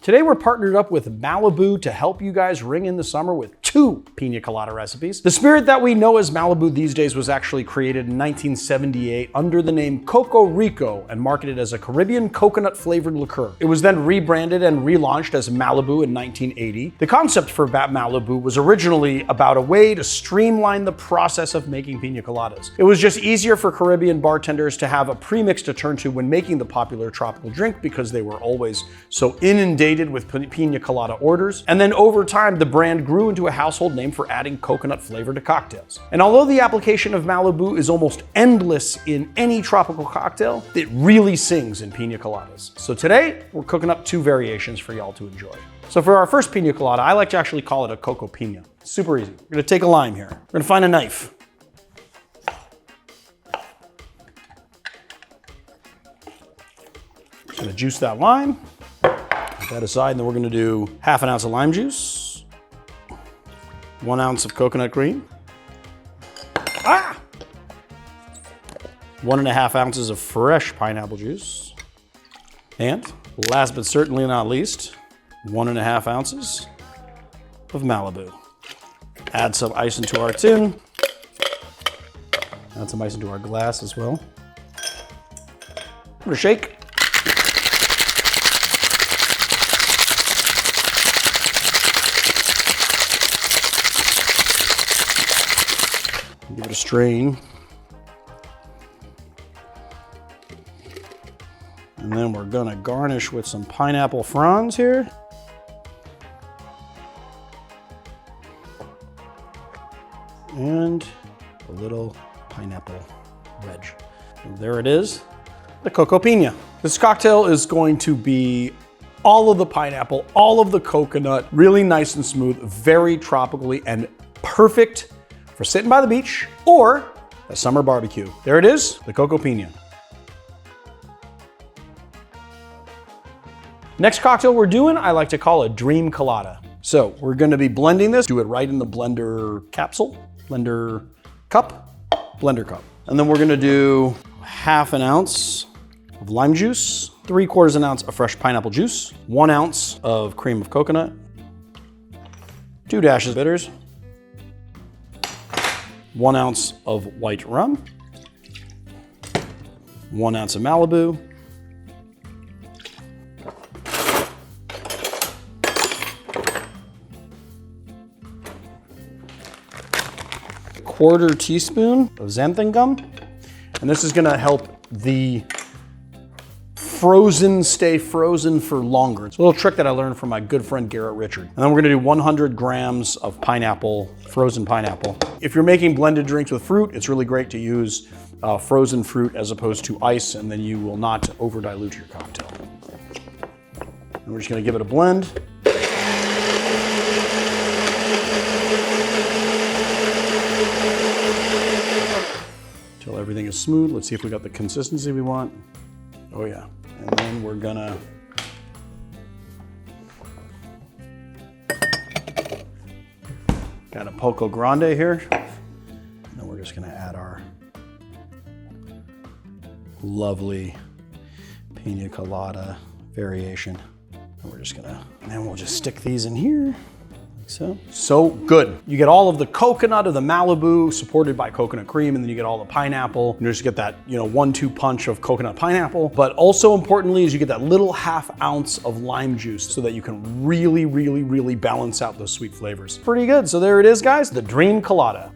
Today we're partnered up with Malibu to help you guys ring in the summer with 2 Piña Colada recipes. The spirit that we know as Malibu these days was actually created in 1978 under the name Coco Rico and marketed as a Caribbean coconut flavored liqueur. It was then rebranded and relaunched as Malibu in 1980. The concept for Malibu was originally about a way to streamline the process of making Piña Coladas. It was just easier for Caribbean bartenders to have a premix to turn to when making the popular tropical drink because they were always so inundated with Piña Colada orders. And then over time, the brand grew into a household name for adding coconut flavor to cocktails. And although the application of Malibu is almost endless in any tropical cocktail, it really sings in Piña Coladas. So today, we're cooking up 2 variations for y'all to enjoy. So for our first Piña Colada, I like to actually call it a Coco Pina. Super easy. We're gonna take a lime here. We're gonna find a knife. Just gonna juice that lime. Put that aside, and then we're gonna do half an ounce of lime juice, 1 ounce of coconut cream, 1.5 ounces of fresh pineapple juice, and last but certainly not least, 1.5 ounces of Malibu. Add some ice into our tin. Add some ice into our glass as well. Give it a shake. Give it a strain. And then we're gonna garnish with some pineapple fronds here. And a little pineapple wedge. And there it is, the Coco Pina. This cocktail is going to be all of the pineapple, all of the coconut, really nice and smooth, very tropically, and perfect for sitting by the beach or a summer barbecue. There it is, the Coco Pina. Next cocktail we're doing, I like to call a dream colada. So we're gonna be blending this, do it right in the blender capsule, blender cup. And then we're gonna do half an ounce of lime juice, 3/4 ounce of fresh pineapple juice, 1 ounce of cream of coconut, 2 dashes of bitters, 1 ounce of white rum, 1 ounce of Malibu, ¼ teaspoon of xanthan gum. And this is gonna help the frozen stay frozen for longer. It's a little trick that I learned from my good friend Garrett Richard. And then we're gonna do 100 grams of pineapple, frozen pineapple. If you're making blended drinks with fruit, it's really great to use frozen fruit as opposed to ice, and then you will not over dilute your cocktail. And we're just gonna give it a blend. Until everything is smooth. Let's see if we got the consistency we want. Oh yeah. And then we're gonna got a Poco Grande here. And then we're just gonna add our lovely Piña Colada variation. And we're just gonna, and then we'll just stick these in here. So. So good. You get all of the coconut of the Malibu supported by coconut cream, and then you get all the pineapple. You just get that, 1-2 punch of coconut pineapple. But also importantly is you get that little ½ ounce of lime juice so that you can really, really, really balance out those sweet flavors. Pretty good. So there it is, guys, the Dream Colada.